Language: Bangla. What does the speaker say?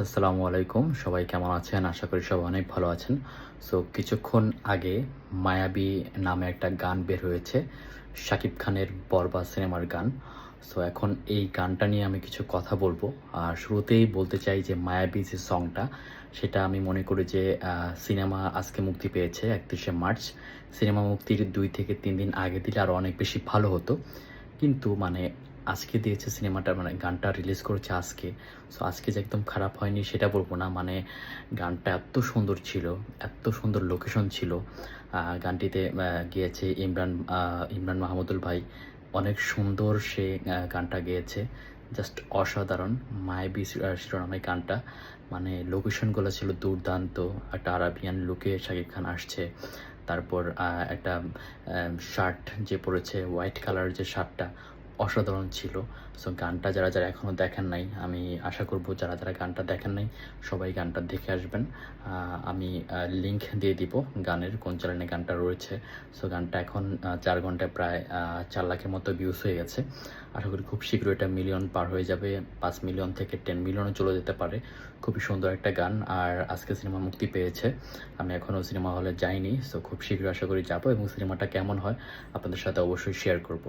আসসালামু আলাইকুম, সবাই কেমন আছেন? আশা করি সবাই অনেক ভালো আছেন। সো কিছুক্ষণ আগে 'মায়াবী' নামে একটা গান বের হয়েছে। শাকিব খানের 'বরবাদ' সিনেমার গান। সো এখন এই গানটা নিয়ে আমি কিছু কথা বলবো। আর শুরুতেই বলতে চাই যে 'মায়াবী' যে সংটা, সেটা আমি মনে করি যে সিনেমা আজকে মুক্তি পেয়েছে ৩১শে মার্চ। সিনেমা মুক্তির ২ থেকে ৩ দিন আগে দিলে আরো অনেক বেশি ভালো হতো। কিন্তু মানে আজকে দিয়েছে সিনেমাটা, মানে গানটা রিলিজ করেছে আজকে। সো আজকে যে একদম খারাপ হয়নি সেটা বলব না। মানে গানটা এত সুন্দর ছিল, এত সুন্দর লোকেশন ছিল। গানটিতে গেয়েছে ইমরান মাহমুদুল ভাই। অনেক সুন্দর সে গানটা গেয়েছে। জাস্ট অসাধারণ। মায়াবী শিরোনামে গানটা। মানে লোকেশনগুলো ছিল দুর্দান্ত। একটা আরাবিয়ান লুকে শাকিব খান আসছে। তারপর একটা শার্ট যে পড়েছে, হোয়াইট কালারের যে শার্টটা অসাধারণ ছিল। সো গানটা যারা এখনও দেখেন নাই, আমি আশা করব যারা গানটা দেখেন নাই সবাই গানটা দেখে আসবেন। আমি লিংক দিয়ে দিব গানের, কোন চ্যানেলে গানটা রয়েছে। সো গানটা এখন ৪ ঘন্টায় প্রায় ৪ লাখের মতো ভিউজ হয়ে গেছে। আশা করি খুব শীঘ্রই এটা মিলিয়ন পার হয়ে যাবে। ৫ মিলিয়ন থেকে ১০ মিলিয়নও চলে যেতে পারে। খুবই সুন্দর একটা গান। আর আজকে সিনেমা মুক্তি পেয়েছে। আমি এখনও সিনেমা হলে যাইনি। সো খুব শীঘ্রই আশা করি যাব এবং সিনেমাটা কেমন হয় আপনাদের সাথে অবশ্যই শেয়ার করব।